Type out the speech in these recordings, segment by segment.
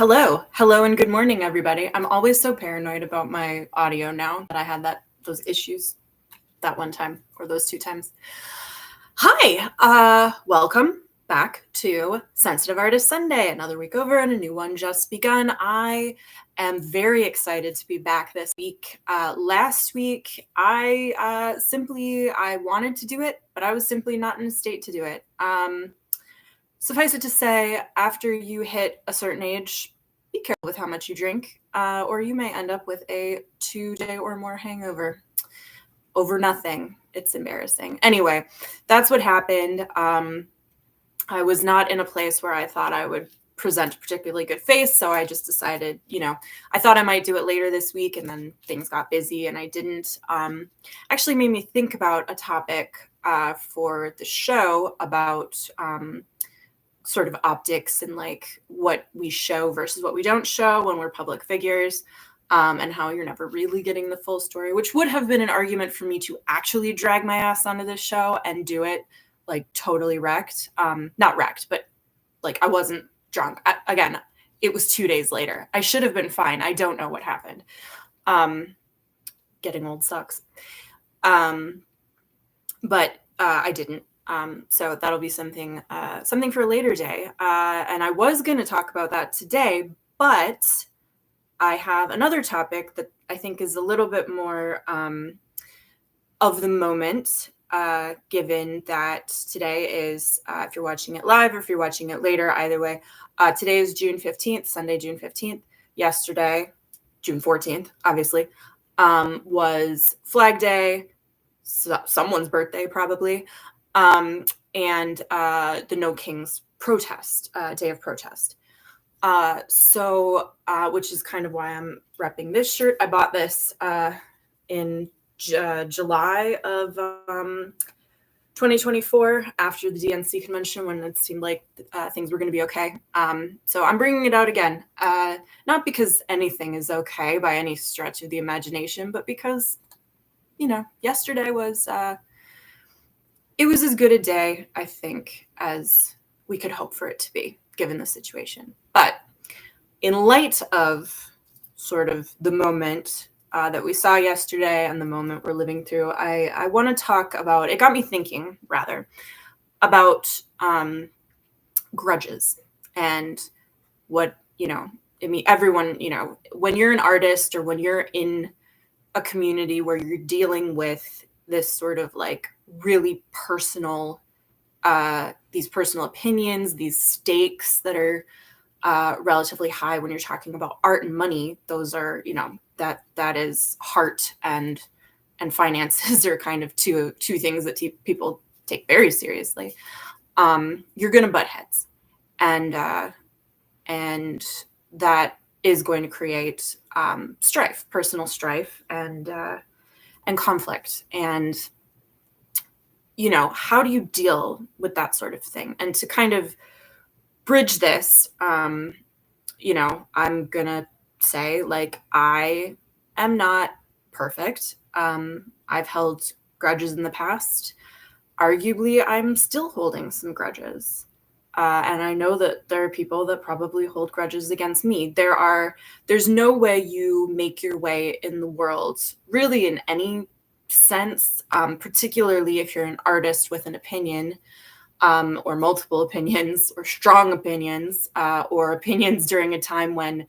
Hello, and good morning, everybody. I'm always so paranoid about my audio now that I had those issues that one time or those two times. Hi, welcome back to Sensitive Artist Sunday. Another week over and a new one just begun. I am very excited to be back this week. Last week, I wanted to do it, but I was simply not in a state to do it. Suffice it to say, after you hit a certain age, be careful with how much you drink, or you may end up with a 2-day or more hangover over nothing. It's embarrassing. Anyway, that's what happened. I was not in a place where I thought I would present a particularly good face, so I just decided, I thought I might do it later this week, and then things got busy, and I didn't. Actually made me think about a topic for the show about sort of optics and like what we show versus what we don't show when we're public figures, and how you're never really getting the full story, which would have been an argument for me to actually drag my ass onto this show and do it like totally wrecked. Not wrecked, but like I wasn't drunk. Again, it was 2 days later. I should have been fine. I don't know what happened. Getting old sucks. But I didn't. So that'll be something for a later day. And I was going to talk about that today, but I have another topic that I think is a little bit more of the moment, given that today is, if you're watching it live or if you're watching it later, either way, today is June 15th, Sunday, June 15th. Yesterday, June 14th, obviously, was Flag Day, someone's birthday probably. And the No Kings protest, day of protest. Which is kind of why I'm repping this shirt. I bought this in July of 2024 after the DNC convention when it seemed like things were going to be okay. So I'm bringing it out again, not because anything is okay by any stretch of the imagination, but because, yesterday was... it was as good a day, I think, as we could hope for it to be, given the situation. But in light of sort of the moment that we saw yesterday and the moment we're living through, I want to talk about, it got me thinking, rather, about grudges and what, everyone, when you're an artist or when you're in a community where you're dealing with this sort of like really personal, these personal opinions, these stakes that are relatively high when you're talking about art and money. Those are, that is heart and finances are kind of two things that people take very seriously. You're going to butt heads, and that is going to create strife, personal strife, and conflict. And how do you deal with that sort of thing? And to kind of bridge this, I'm gonna say, like, I am not perfect. I've held grudges in the past. Arguably, I'm still holding some grudges. And I know that there are people that probably hold grudges against me. There's no way you make your way in the world, really in any sense, particularly if you're an artist with an opinion, or multiple opinions, or strong opinions, or opinions during a time when,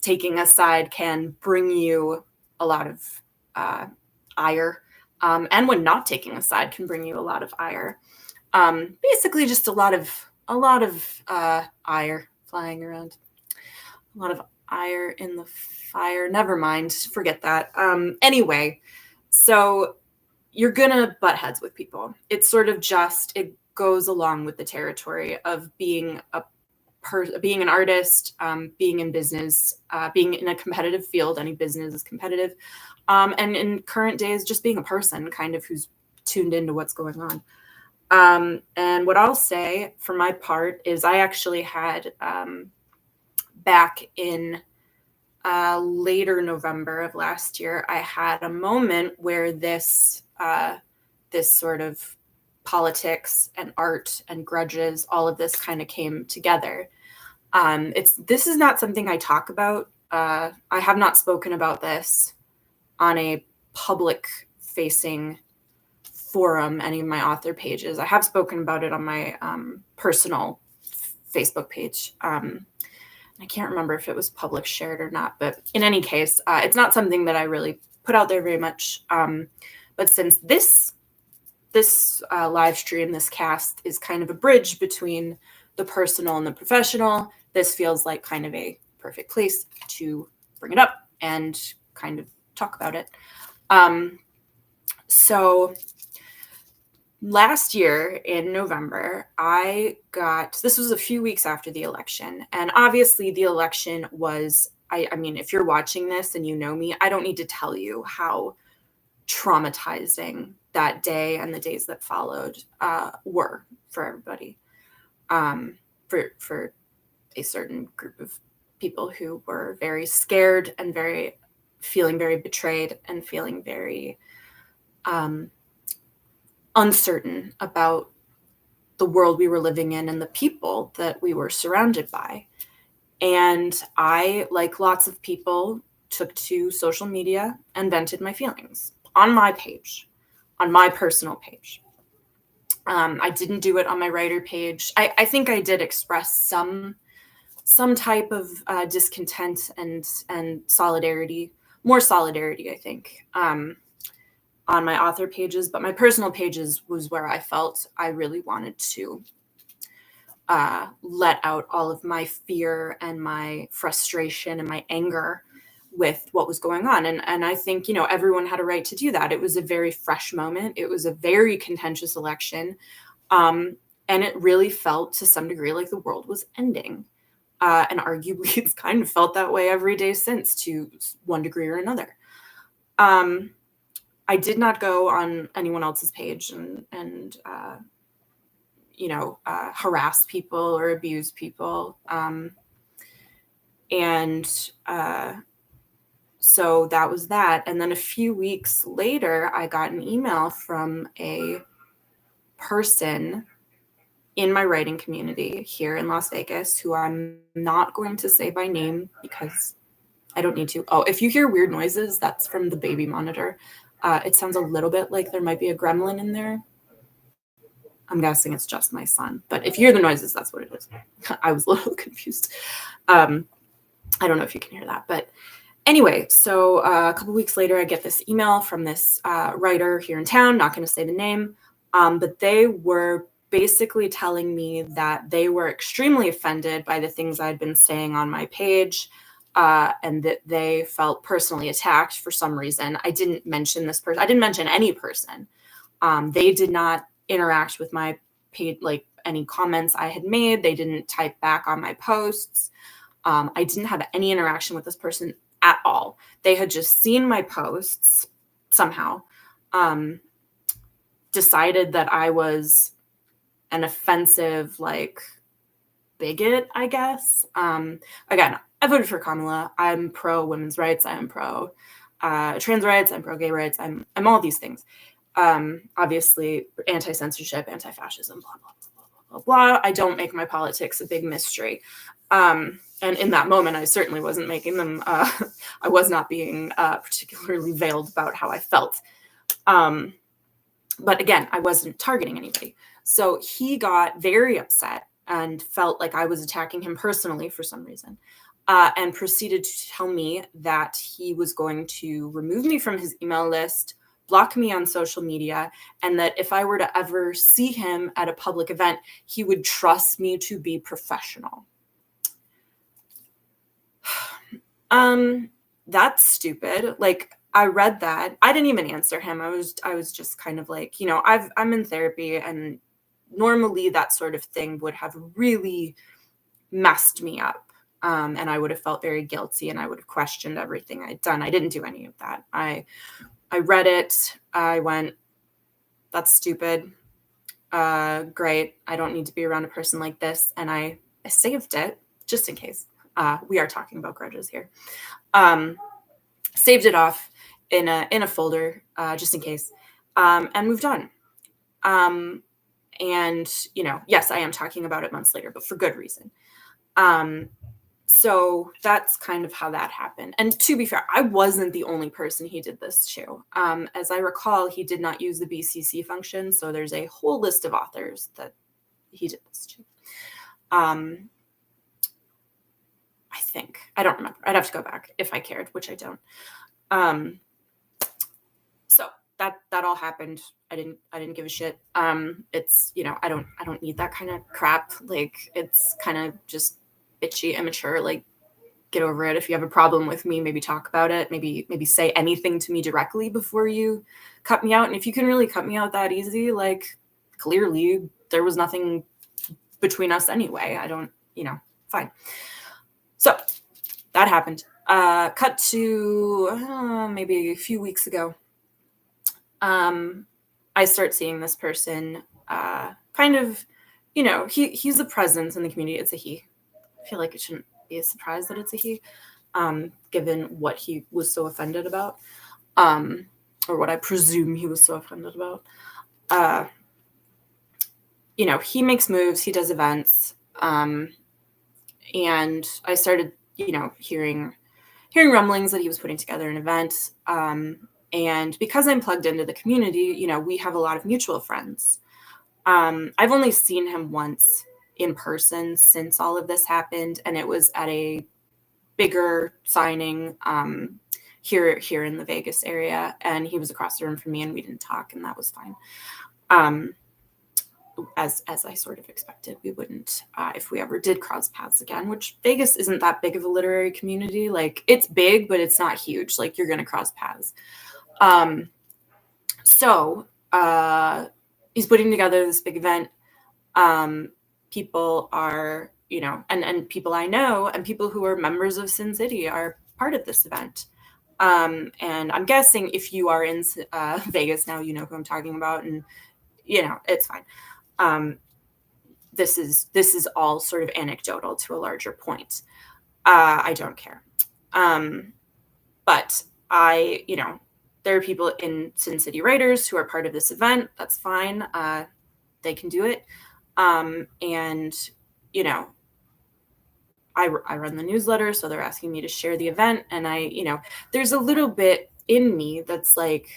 taking a side can bring you a lot of ire, and when not taking a side can bring you a lot of ire. Basically just a lot of ire flying around, a lot of ire in the fire. Never mind, forget that. Anyway, so you're gonna butt heads with people. It's sort of it goes along with the territory of being being an artist, being in business, being in a competitive field. Any business is competitive, and in current days, just being a person, kind of who's tuned into what's going on. And what I'll say for my part is I actually had, back in later November of last year, I had a moment where this sort of politics and art and grudges, all of this kind of came together. This is not something I talk about. I have not spoken about this on a public facing forum, any of my author pages. I have spoken about it on my personal Facebook page. I can't remember if it was public shared or not, but in any case, it's not something that I really put out there very much. But since this live stream, this cast is kind of a bridge between the personal and the professional, this feels like kind of a perfect place to bring it up and kind of talk about it. So last year in November, this was a few weeks after the election. And obviously the election was, I mean, if you're watching this and you know me, I don't need to tell you how traumatizing that day and the days that followed were for everybody, for a certain group of people who were very scared and feeling very betrayed and feeling very uncertain about the world we were living in and the people that we were surrounded by. And I, like lots of people, took to social media and vented my feelings on my page, on my personal page. I didn't do it on my writer page. I think I did express some type of discontent and solidarity, more solidarity, I think, on my author pages, but my personal pages was where I felt I really wanted to let out all of my fear and my frustration and my anger with what was going on. And I think, everyone had a right to do that. It was a very fresh moment. It was a very contentious election. And it really felt to some degree like the world was ending. And arguably it's kind of felt that way every day since, to one degree or another. I did not go on anyone else's page and harass people or abuse people. So that was that. And then a few weeks later, I got an email from a person in my writing community here in Las Vegas, who I'm not going to say by name because I don't need to. Oh, if you hear weird noises, that's from the baby monitor. It sounds a little bit like there might be a gremlin in there. I'm guessing it's just my son, but if you hear the noises, that's what it is. I was a little confused. I don't know if you can hear that, but anyway, so a couple weeks later, I get this email from this writer here in town, not going to say the name, but they were basically telling me that they were extremely offended by the things I'd been saying on my page, and that they felt personally attacked for some reason. I didn't mention this person. I didn't mention any person. They did not interact with my page, like any comments I had made. They didn't type back on my posts. I didn't have any interaction with this person at all. They had just seen my posts somehow, decided that I was an offensive, bigot, I guess. Again, I voted for Kamala. I'm pro women's rights. I am pro trans rights. I'm pro gay rights. I'm all these things. Obviously, anti-censorship, anti-fascism, blah, blah, blah, blah, blah, blah. I don't make my politics a big mystery. And in that moment, I certainly wasn't making them, I was not being particularly veiled about how I felt. But again, I wasn't targeting anybody. So he got very upset and felt like I was attacking him personally for some reason, and proceeded to tell me that he was going to remove me from his email list, block me on social media, and that if I were to ever see him at a public event, he would trust me to be professional. That's stupid. I read that. I didn't even answer him. I was just kind of like, I'm in therapy, and normally that sort of thing would have really messed me up. And I would have felt very guilty, and I would have questioned everything I'd done. I didn't do any of that. I read it. I went, that's stupid. Great. I don't need to be around a person like this. And I saved it just in case. We are talking about grudges here. Saved it off in a folder, just in case, and moved on. And yes, I am talking about it months later, but for good reason. So that's kind of how that happened. And to be fair, I wasn't the only person he did this to. As I recall, he did not use the BCC function. So there's a whole list of authors that he did this to. I think. I don't remember. I'd have to go back if I cared, which I don't. So that all happened. I didn't give a shit. It's, I don't need that kind of crap. Like, it's kind of just bitchy, immature. Like, get over it. If you have a problem with me, maybe talk about it. Maybe say anything to me directly before you cut me out. And if you can really cut me out that easy, like, clearly there was nothing between us anyway. I don't, fine. So that happened. Cut to maybe a few weeks ago. I start seeing this person, kind of, he's a presence in the community. It's a he. I feel like it shouldn't be a surprise that it's a he, given what he was so offended about, or what I presume he was so offended about. He makes moves, he does events, and I started, hearing rumblings that he was putting together an event. And because I'm plugged into the community, we have a lot of mutual friends. I've only seen him once in person since all of this happened, and it was at a bigger signing here in the Vegas area, and he was across the room from me, and we didn't talk, and that was fine. As I sort of expected, we wouldn't if we ever did cross paths again, which Vegas isn't that big of a literary community. Like, it's big, but it's not huge. Like, you're going to cross paths. So he's putting together this big event. People are, and people I know and people who are members of Sin City are part of this event. And I'm guessing if you are in Vegas now, you know who I'm talking about, and it's fine. This is all sort of anecdotal to a larger point. I don't care. But there are people in Sin City Writers who are part of this event. That's fine. They can do it. And, I run the newsletter, so they're asking me to share the event. And there's a little bit in me that's like,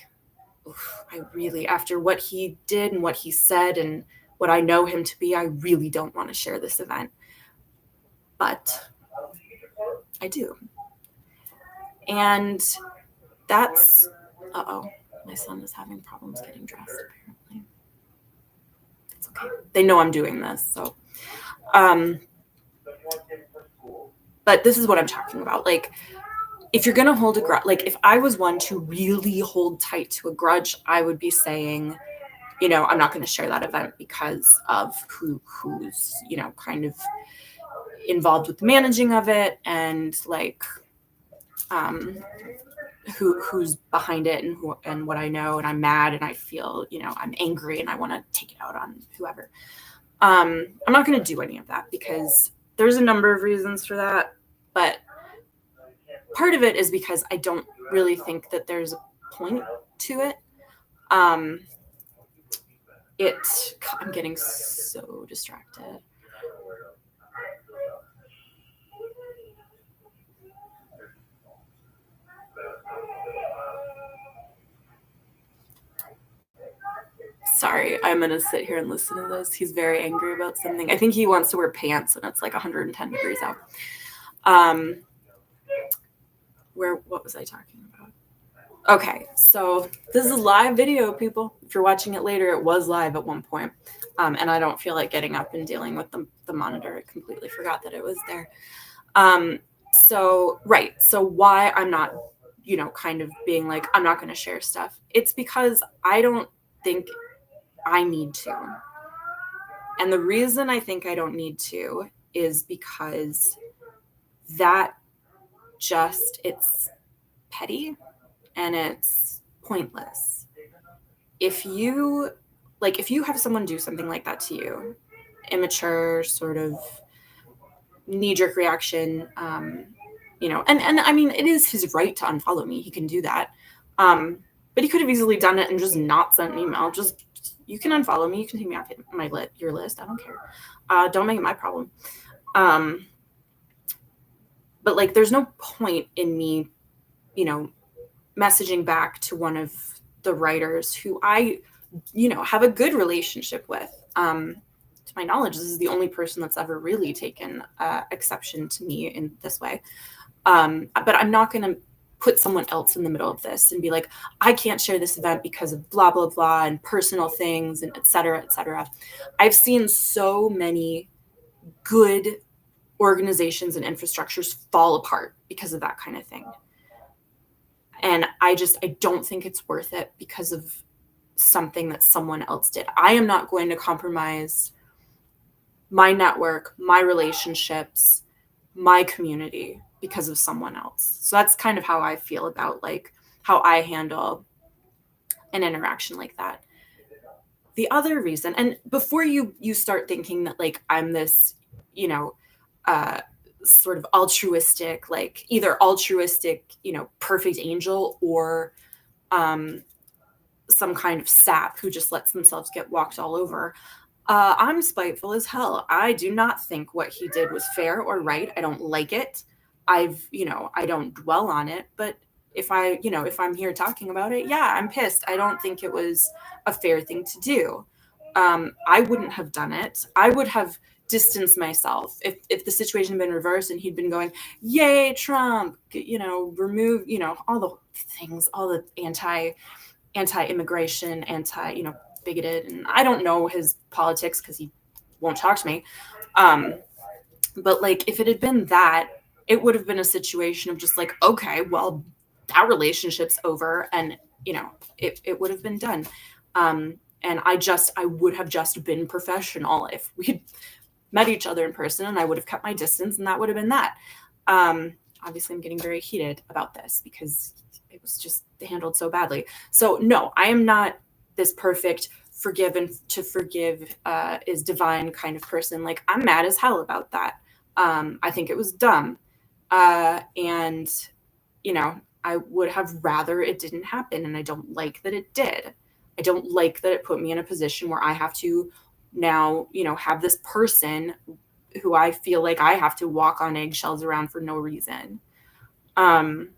I really, after what he did and what he said and what I know him to be, I really don't want to share this event. But I do. And that's, my son is having problems getting dressed, apparently. It's okay. They know I'm doing this, so. But this is what I'm talking about. Like, if you're going to hold a grudge, like, if I was one to really hold tight to a grudge, I would be saying, I'm not going to share that event because of who's, kind of involved with the managing of it, and like, who's behind it, and what I know, and I'm mad, and I feel, I'm angry, and I want to take it out on whoever. I'm not going to do any of that because there's a number of reasons for that, but part of it is because I don't really think that there's a point to it. I'm getting so distracted. Sorry, I'm going to sit here and listen to this. He's very angry about something. I think he wants to wear pants, and it's like 110 degrees out. What was I talking about? Okay, so this is a live video, people. If you're watching it later, it was live at one point. And I don't feel like getting up and dealing with the monitor. I completely forgot that it was there. So why I'm not, kind of being like, I'm not going to share stuff. It's because I don't think I need to. And the reason I think I don't need to is because it's petty and it's pointless. If you have someone do something like that to you, immature, sort of knee-jerk reaction, and I mean, it is his right to unfollow me. He can do that. But he could have easily done it and just not sent an email. Just, you can unfollow me. You can take me off your list. I don't care. Don't make it my problem. But like, there's no point in me, you know, messaging back to one of the writers who I, have a good relationship with. To my knowledge, this is the only person that's ever really taken exception to me in this way. But I'm not going to put someone else in the middle of this and be like, I can't share this event because of blah, blah, blah, and personal things, and et cetera, et cetera. I've seen so many good organizations and infrastructures fall apart because of that kind of thing. And I don't think it's worth it because of something that someone else did. I am not going to compromise my network, my relationships, my community because of someone else. So that's kind of how I feel about like how I handle an interaction like that. The other reason, and before you start thinking that like I'm this, sort of altruistic, like either altruistic, perfect angel, or some kind of sap who just lets themselves get walked all over. I'm spiteful as hell. I do not think what he did was fair or right. I don't like it. I don't dwell on it, but if I'm here talking about it, yeah, I'm pissed. I don't think it was a fair thing to do. I wouldn't have done it. I would have distanced myself if the situation had been reversed and he'd been going, yay, Trump, remove, all the things, all the anti-immigration, bigoted, and I don't know his politics because he won't talk to me. But like, if it had been that, it would have been a situation of just like, okay, well, that relationship's over, and it would have been done. And I would have just been professional if we'd met each other in person, and I would have kept my distance, and that would have been that. Obviously, I'm getting very heated about this because it was just handled so badly. So no, I am not this perfect forgive and to forgive is divine kind of person. Like, I'm mad as hell about that. I think it was dumb. And, I would have rather it didn't happen. And I don't like that it did. I don't like that it put me in a position where I have to now, have this person who I feel like I have to walk on eggshells around for no reason. When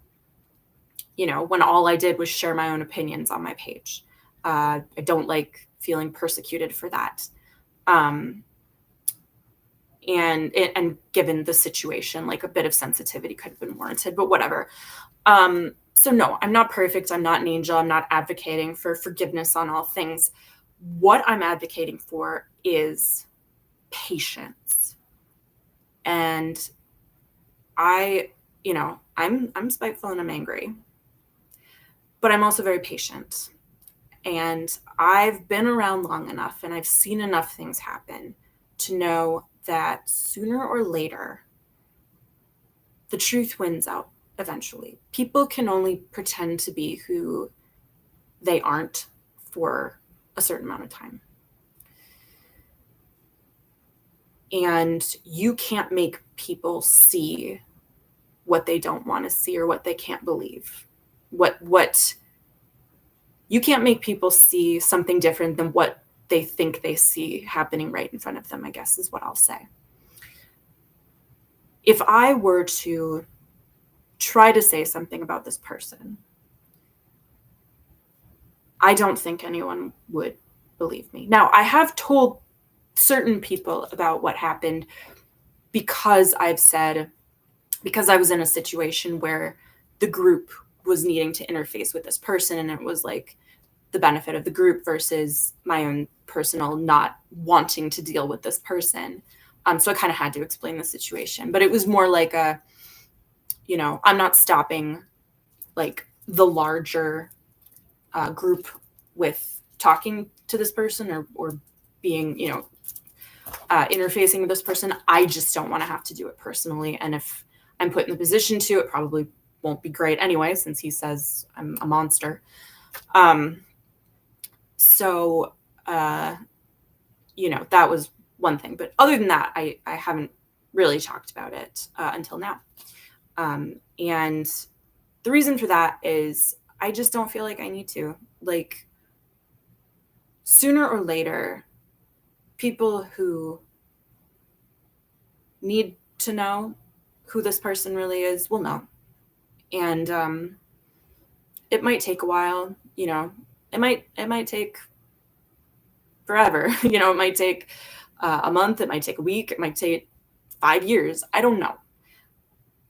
all I did was share my own opinions on my page. I don't like feeling persecuted for that. And given the situation, like a bit of sensitivity could have been warranted, but whatever. So no, I'm not perfect. I'm not an angel. I'm not advocating for forgiveness on all things. What I'm advocating for is patience. And I'm spiteful and I'm angry, but I'm also very patient. And I've been around long enough and I've seen enough things happen to know that sooner or later, the truth wins out eventually. People can only pretend to be who they aren't for a certain amount of time. And you can't make people see what they don't want to see or what they can't believe. You can't make people see something different than what they think they see happening right in front of them, I guess is what I'll say. If I were to try to say something about this person, I don't think anyone would believe me. Now, I have told certain people about what happened because I was in a situation where the group was needing to interface with this person, and it was like the benefit of the group versus my own personal not wanting to deal with this person. So I kind of had to explain the situation, but it was more like I'm not stopping like the larger group with talking to this person or being, interfacing with this person. I just don't want to have to do it personally. And if I'm put in the position to, it probably won't be great anyway, since he says I'm a monster. So, that was one thing. But other than that, I haven't really talked about it until now. And the reason for that is I just don't feel like I need to. Like, sooner or later, people who need to know, who this person really is, we'll know. And it might take a while, you know, it might take forever, you know, it might take a month, it might take a week, it might take 5 years. I don't know.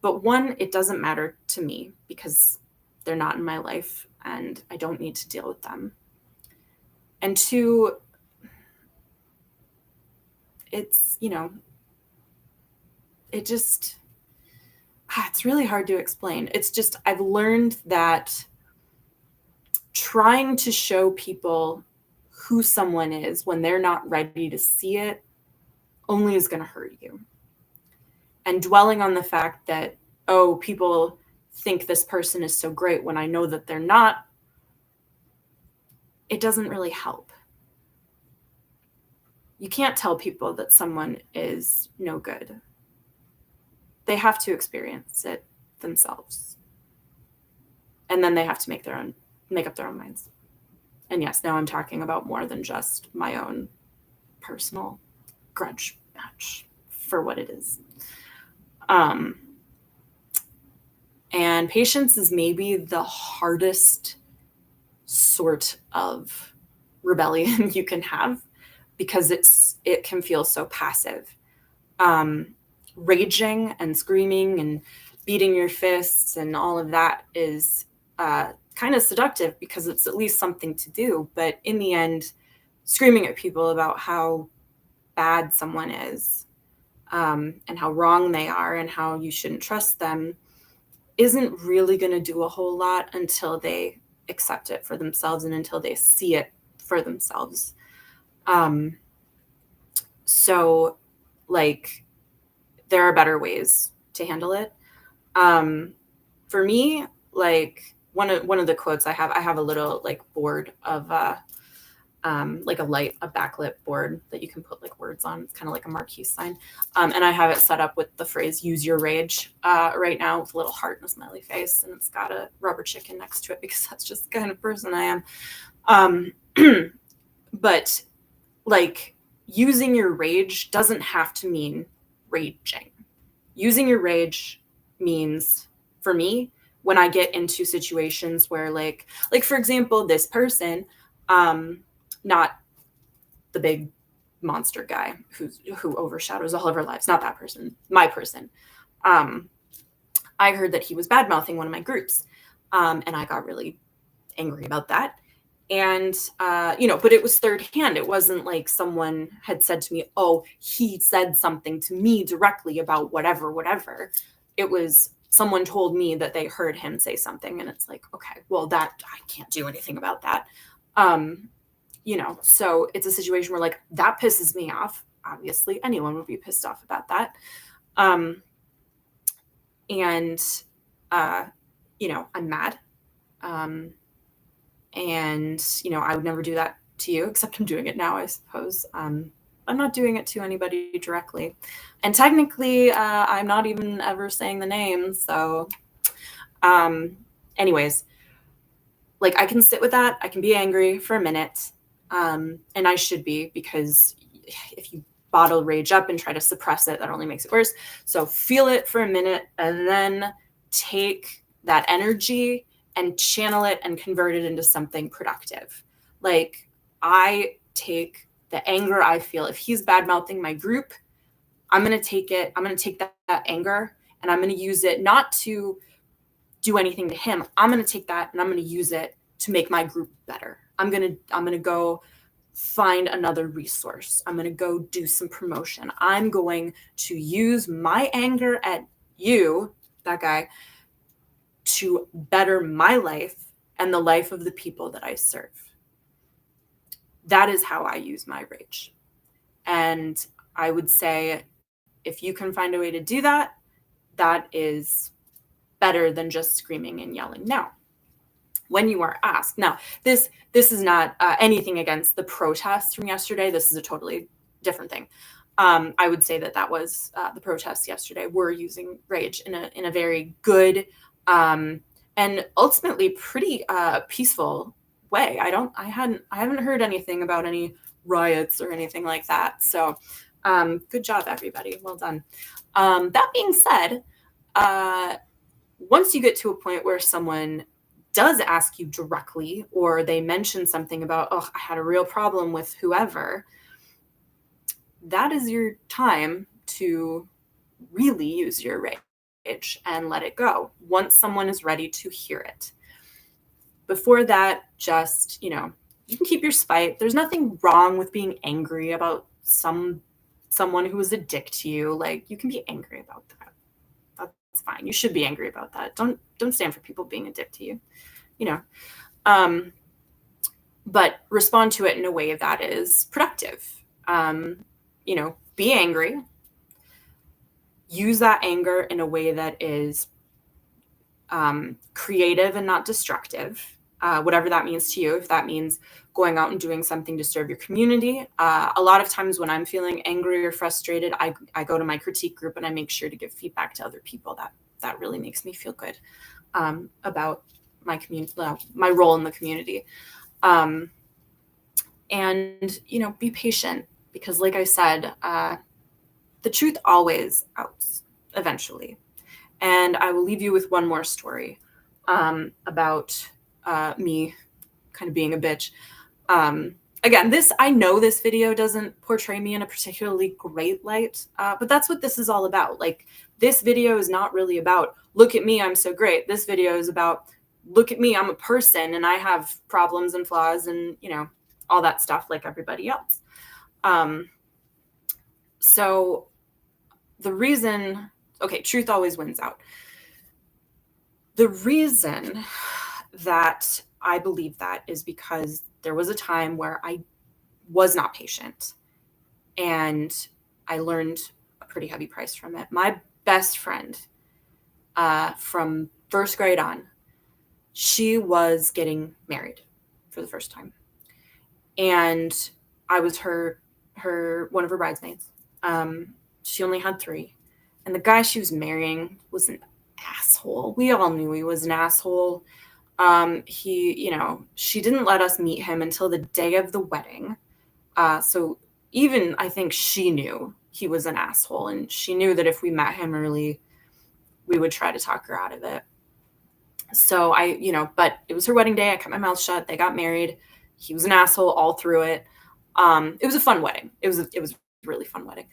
But one, it doesn't matter to me because they're not in my life and I don't need to deal with them. And two, it's, you know, it's really hard to explain. It's just, I've learned that trying to show people who someone is when they're not ready to see it only is going to hurt you. And dwelling on the fact that, oh, people think this person is so great when I know that they're not, it doesn't really help. You can't tell people that someone is no good. They have to experience it themselves. And then they have to make up their own minds. And yes, now I'm talking about more than just my own personal grudge match for what it is. And patience is maybe the hardest sort of rebellion you can have because it can feel so passive. Raging and screaming and beating your fists and all of that is kind of seductive because it's at least something to do. But in the end, screaming at people about how bad someone is and how wrong they are and how you shouldn't trust them isn't really going to do a whole lot until they accept it for themselves and until they see it for themselves. So, like, there are better ways to handle it. For me, like, one of the quotes I have a little like board of like a backlit board that you can put like words on. It's kind of like a marquee sign. And I have it set up with the phrase "use your rage" right now with a little heart and a smiley face, and it's got a rubber chicken next to it because that's just the kind of person I am. But like, using your rage doesn't have to mean raging. Using your rage means, for me, when I get into situations where like for example, this person, not the big monster guy who overshadows all of our lives, not that person, my person. I heard that he was bad-mouthing one of my groups, and I got really angry about that. And, but it was third hand. It wasn't like someone had said to me, oh, he said something to me directly about whatever. It was someone told me that they heard him say something. And it's like, okay, well, that I can't do anything about that. So it's a situation where like that pisses me off. Obviously, anyone would be pissed off about that. I'm mad. And, I would never do that to you, except I'm doing it now, I suppose. I'm not doing it to anybody directly. And technically, I'm not even ever saying the names. So anyways, like I can sit with that. I can be angry for a minute. And I should be, because if you bottle rage up and try to suppress it, that only makes it worse. So feel it for a minute and then take that energy and channel it and convert it into something productive. Like, I take the anger I feel. If he's bad-mouthing my group, I'm going to take it. I'm going to take that anger and I'm going to use it not to do anything to him. I'm going to take that and I'm going to use it to make my group better. I'm going to go find another resource. I'm going to go do some promotion. I'm going to use my anger at you, that guy, to better my life and the life of the people that I serve. That is how I use my rage. And I would say, if you can find a way to do that, that is better than just screaming and yelling. Now, when you are asked, now this is not anything against the protests from yesterday. This is a totally different thing. I would say that was the protests yesterday were using rage in a very good and ultimately pretty peaceful way. I haven't heard anything about any riots or anything like that. So good job, everybody. Well done. That being said, once you get to a point where someone does ask you directly, or they mention something about, oh, I had a real problem with whoever, that is your time to really use your rage and let it go once someone is ready to hear it. Before that, just, you can keep your spite. There's nothing wrong with being angry about someone who is a dick to you. Like, you can be angry about that. That's fine. You should be angry about that. Don't stand for people being a dick to you. But respond to it in a way that is productive. Be angry. Use that anger in a way that is creative and not destructive, whatever that means to you. If that means going out and doing something to serve your community. A lot of times when I'm feeling angry or frustrated, I go to my critique group and I make sure to give feedback to other people. That really makes me feel good about my community, my role in the community. And, be patient, because like I said, the truth always outs eventually. And I will leave you with one more story about me kind of being a bitch. Again, I know this video doesn't portray me in a particularly great light, but that's what this is all about. Like, this video is not really about, look at me, I'm so great. This video is about, look at me, I'm a person and I have problems and flaws and, all that stuff like everybody else. So the reason, truth always wins out. The reason that I believe that is because there was a time where I was not patient and I learned a pretty heavy price from it. My best friend from first grade on, she was getting married for the first time. And I was one of her bridesmaids. She only had 3. And the guy she was marrying was an asshole. We all knew he was an asshole. She didn't let us meet him until the day of the wedding. So even I think she knew he was an asshole, and she knew that if we met him early, we would try to talk her out of it. So but it was her wedding day. I kept my mouth shut. They got married. He was an asshole all through it. It was a fun wedding. It was a really fun wedding.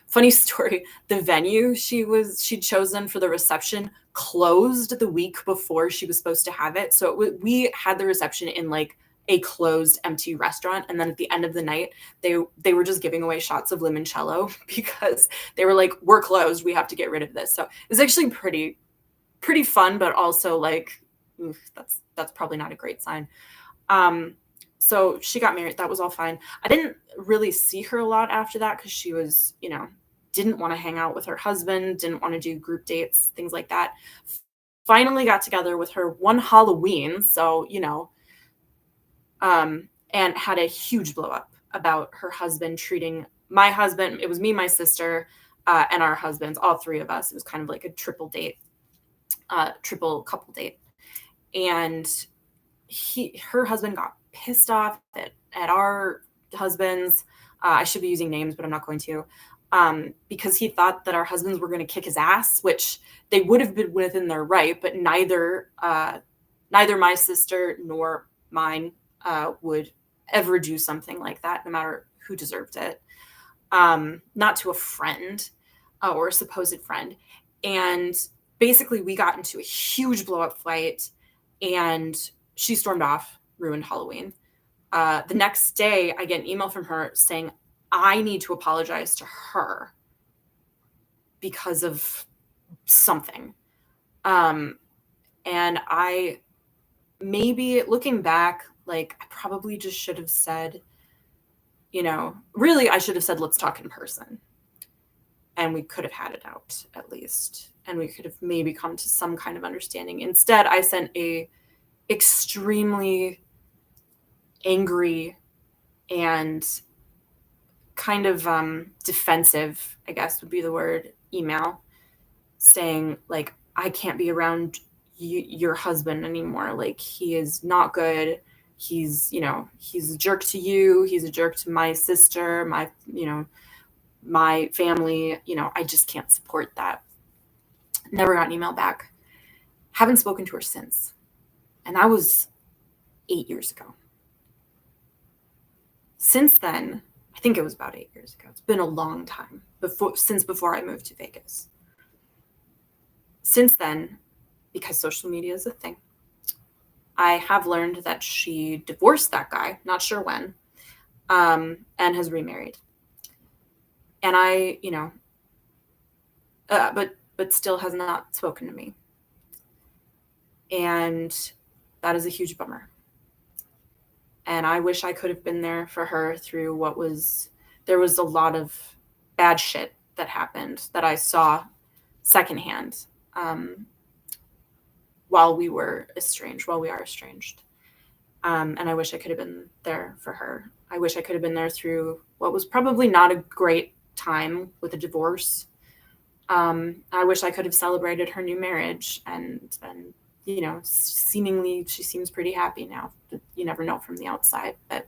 Funny story, the venue she'd chosen for the reception closed the week before she was supposed to have it. So we had the reception in like a closed, empty restaurant. And then at the end of the night, they were just giving away shots of limoncello because they were like, we're closed. We have to get rid of this. So it was actually pretty fun, but also like, oof, that's probably not a great sign. So she got married. That was all fine. I didn't really see her a lot after that because she was, didn't want to hang out with her husband, didn't want to do group dates, things like that. Finally got together with her one Halloween. So, and had a huge blow up about her husband treating my husband. It was me, my sister, and our husbands, all 3 of us. It was kind of like a triple couple date. And her husband got pissed off at our husbands. I should be using names, but I'm not going to, because he thought that our husbands were going to kick his ass, which they would have been within their right, but neither my sister nor mine would ever do something like that, no matter who deserved it. Not to a friend or a supposed friend. And basically we got into a huge blow up fight and she stormed off, ruined Halloween. The next day I get an email from her saying, I need to apologize to her because of something. And I, maybe looking back, like I probably just should have said, really I should have said, let's talk in person. And we could have had it out at least. And we could have maybe come to some kind of understanding. Instead, I sent a extremely angry and kind of defensive, I guess would be the word, email saying like, I can't be around your husband anymore. Like, he is not good. He's a jerk to you. He's a jerk to my sister, my family. I just can't support that. Never got an email back. Haven't spoken to her since. And that was 8 years ago. Since then, I think it was about 8 years ago. It's been a long time since before I moved to Vegas. Since then, because social media is a thing, I have learned that she divorced that guy, not sure when, and has remarried. And I, but still has not spoken to me. And that is a huge bummer. And I wish I could have been there for her through there was a lot of bad shit that happened that I saw secondhand while we are estranged. And I wish I could have been there for her. I wish I could have been there through what was probably not a great time with a divorce. I wish I could have celebrated her new marriage and seemingly she seems pretty happy now. You never know from the outside, but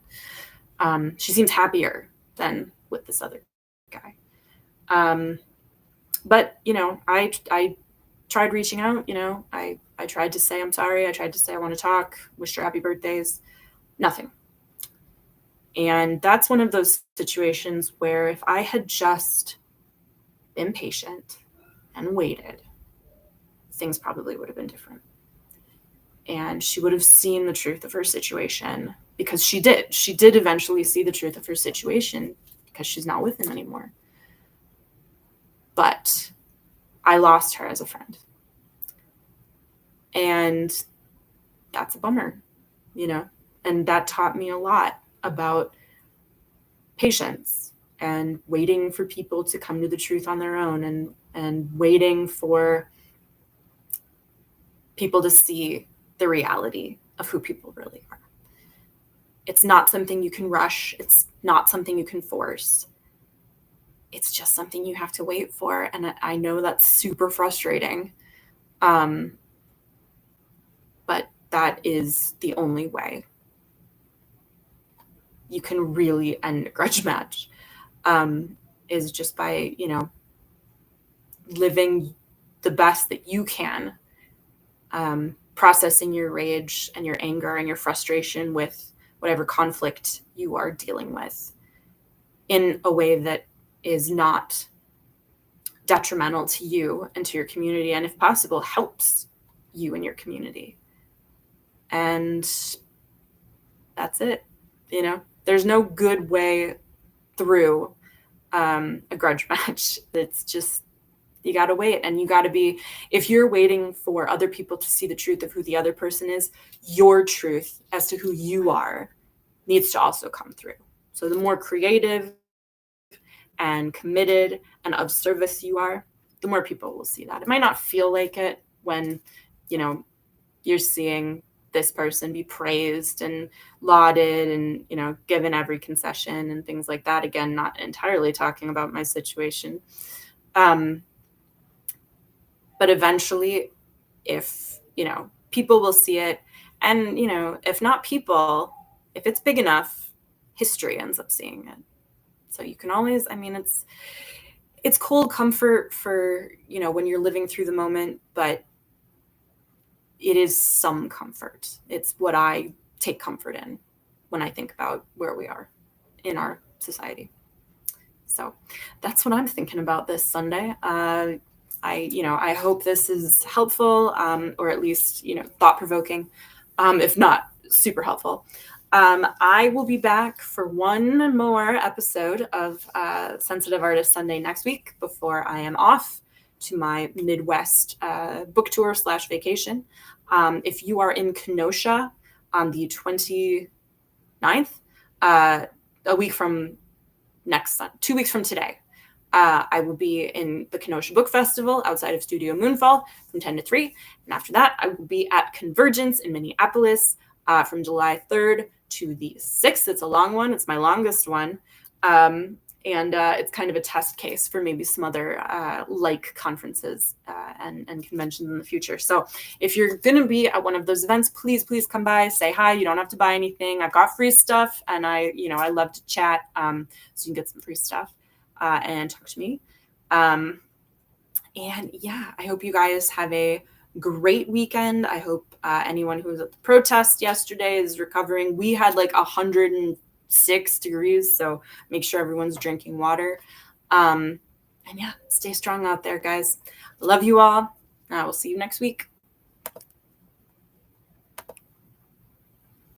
she seems happier than with this other guy. But I tried reaching out. I tried to say I'm sorry. I tried to say I want to talk. Wished her happy birthdays. Nothing. And that's one of those situations where if I had just been patient and waited, things probably would have been different. And she would have seen the truth of her situation, because she did eventually see the truth of her situation, because she's not with him anymore. But I lost her as a friend. And that's a bummer, and that taught me a lot about patience and waiting for people to come to the truth on their own, and waiting for people to see the reality of who people really are. It's not something you can rush. It's not something you can force. It's just something you have to wait for. And I know that's super frustrating. But that is the only way you can really end a grudge match, is just by, living the best that you can, processing your rage and your anger and your frustration with whatever conflict you are dealing with in a way that is not detrimental to you and to your community, and if possible, helps you and your community. And that's it. There's no good way through a grudge match. It's just, you got to wait, and you got to be, if you're waiting for other people to see the truth of who the other person is, your truth as to who you are needs to also come through. So the more creative and committed and of service you are, the more people will see that. It might not feel like it when, you're seeing this person be praised and lauded and, given every concession and things like that. Again, not entirely talking about my situation. But eventually, if, people will see it, and, if not people, if it's big enough, history ends up seeing it. So you can always, it's cold comfort for, when you're living through the moment, but it is some comfort. It's what I take comfort in when I think about where we are in our society. So that's what I'm thinking about this Sunday. I hope this is helpful, or at least, thought-provoking, if not super helpful. I will be back for one more episode of Sensitive Artist Sunday next week before I am off to my Midwest book tour / vacation. If you are in Kenosha on the 29th, a week from 2 weeks from today, I will be in the Kenosha Book Festival outside of Studio Moonfall from 10 to 3. And after that, I will be at Convergence in Minneapolis from July 3rd to the 6th. It's a long one. It's my longest one. And it's kind of a test case for maybe some other conferences and conventions in the future. So if you're going to be at one of those events, please come by, say hi. You don't have to buy anything. I've got free stuff, and I love to chat, so you can get some free stuff and talk to me. And yeah, I hope you guys have a great weekend. I hope anyone who was at the protest yesterday is recovering. We had like 106 degrees, so make sure everyone's drinking water. And yeah, stay strong out there, guys. Love you all. We'll see you next week.